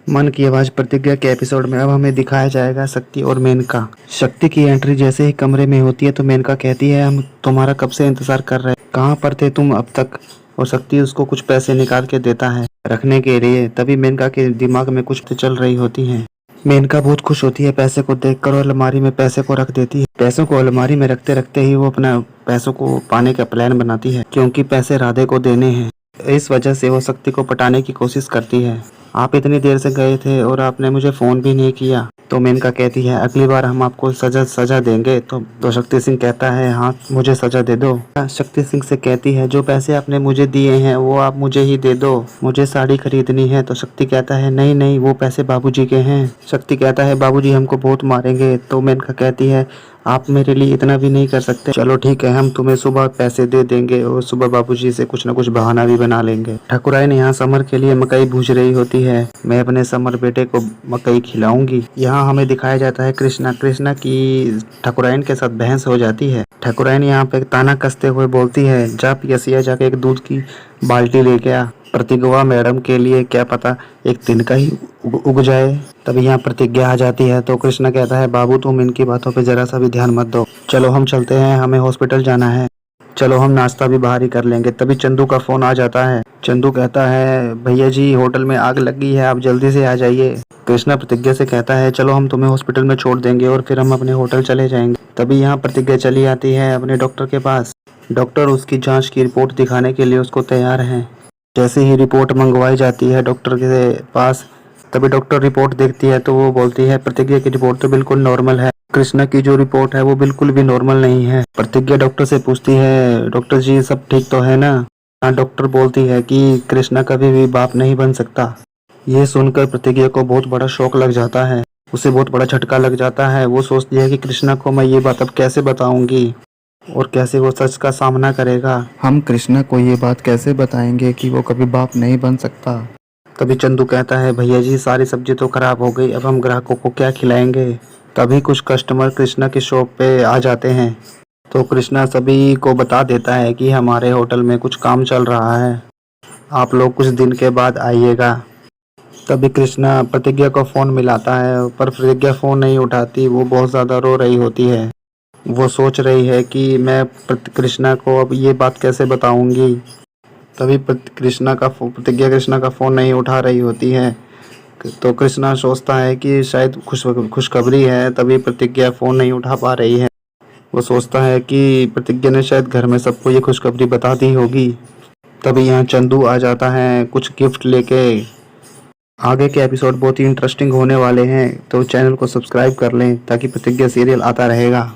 मन की आवाज प्रतिज्ञा के एपिसोड में अब हमें दिखाया जाएगा शक्ति और मेनका। शक्ति की एंट्री जैसे ही कमरे में होती है तो मेनका कहती है, हम तुम्हारा कब से इंतजार कर रहे हैं, कहाँ पर थे तुम अब तक। और शक्ति उसको कुछ पैसे निकाल के देता है रखने के लिए। तभी मेनका के दिमाग में कुछ तो चल रही होती है। मेनका बहुत खुश होती है पैसे को देखकर और अलमारी में पैसे को रख देती है। पैसों को अलमारी में रखते रखते ही वो अपना पैसों को पाने का प्लान बनाती है, क्योंकि पैसे राधे को देने हैं। इस वजह से वो शक्ति को पटाने की कोशिश करती है। आप इतनी देर से गए थे और आपने मुझे फोन भी नहीं किया। तो मेनका कहती है, अगली बार हम आपको सजा देंगे। तो शक्ति सिंह कहता है, हाँ मुझे सजा दे दो। शक्ति सिंह से कहती है, जो पैसे आपने मुझे दिए हैं वो आप मुझे ही दे दो, मुझे साड़ी खरीदनी है। तो शक्ति कहता है, नहीं नहीं, वो पैसे बाबूजी के हैं। शक्ति कहता है, बाबूजी हमको बहुत मारेंगे। तो मेनका कहती है, आप मेरे लिए इतना भी नहीं कर सकते। चलो ठीक है, हम तुम्हें सुबह पैसे दे देंगे और सुबह बाबूजी से कुछ न कुछ बहाना भी बना लेंगे। ठाकुराइन यहाँ समर के लिए मकई भूज रही होती है। मैं अपने समर बेटे को मकई खिलाऊंगी। यहाँ हमें दिखाया जाता है कृष्णा की ठाकुराइन के साथ बहस हो जाती है। ठाकुराइन यहाँ पे ताना कसते हुए बोलती है, जा पियसिया जाके एक दूध की बाल्टी लेके आ। प्रतिज्ञा मैडम के लिए क्या पता एक दिन का ही उग जाए। तभी यहाँ प्रतिज्ञा आ जाती है। तो कृष्णा कहता है, बाबू तुम इनकी बातों पे जरा सा भी ध्यान मत दो, चलो हम चलते हैं, हमें हॉस्पिटल जाना है। चलो हम नाश्ता भी बाहर ही कर लेंगे। तभी चंदू का फोन आ जाता है। चंदू कहता है, भैया जी होटल में आग लगी है, आप जल्दी से आ जाइए। कृष्णा प्रतिज्ञा से कहता है, चलो हम तुम्हें हॉस्पिटल में छोड़ देंगे और फिर हम अपने होटल चले जाएंगे। तभी यहाँ प्रतिज्ञा चली आती है अपने डॉक्टर के पास। डॉक्टर उसकी जांच की रिपोर्ट दिखाने के लिए उसको तैयार है। जैसे ही रिपोर्ट मंगवाई जाती है डॉक्टर के पास, तभी डॉक्टर रिपोर्ट देखती है तो वो बोलती है, प्रतिज्ञा की रिपोर्ट तो बिल्कुल नॉर्मल है, कृष्णा की जो रिपोर्ट है वो बिल्कुल भी नॉर्मल नहीं है। प्रतिज्ञा डॉक्टर से पूछती है, डॉक्टर जी सब ठीक तो है ना। हाँ, डॉक्टर बोलती है कि कृष्णा कभी भी बाप नहीं बन सकता। ये सुनकर प्रतिज्ञा को बहुत बड़ा शौक लग जाता है, उसे बहुत बड़ा झटका लग जाता है। वो सोचती है कि कृष्णा को मैं ये बात अब कैसे बताऊंगी और कैसे वो सच का सामना करेगा। हम कृष्णा को ये बात कैसे बताएंगे कि वो कभी बाप नहीं बन सकता। तभी चंदू कहता है, भैया जी सारी सब्जी तो खराब हो गई, अब हम ग्राहकों को क्या खिलाएंगे। तभी कुछ कस्टमर कृष्णा की शॉप पे आ जाते हैं। तो कृष्णा सभी को बता देता है कि हमारे होटल में कुछ काम चल रहा है, आप लोग कुछ दिन के बाद आइएगा। तभी कृष्णा प्रतिज्ञा को फ़ोन मिलाता है, पर प्रतिज्ञा फ़ोन नहीं उठाती। वो बहुत ज़्यादा रो रही होती है। वो सोच रही है कि मैं कृष्णा को अब ये बात कैसे बताऊंगी। तभी प्रतिज्ञा कृष्णा का फ़ोन नहीं उठा रही होती है। तो कृष्णा सोचता है कि शायद खुशखबरी है, तभी प्रतिज्ञा फ़ोन नहीं उठा पा रही है। वो सोचता है कि प्रतिज्ञा ने शायद घर में सबको ये खुशखबरी बता दी होगी। तभी यहाँ चंदू आ जाता है कुछ गिफ्ट लेके। आगे के एपिसोड बहुत ही इंटरेस्टिंग होने वाले हैं, तो चैनल को सब्सक्राइब कर लें ताकि प्रतिज्ञा सीरियल आता रहेगा।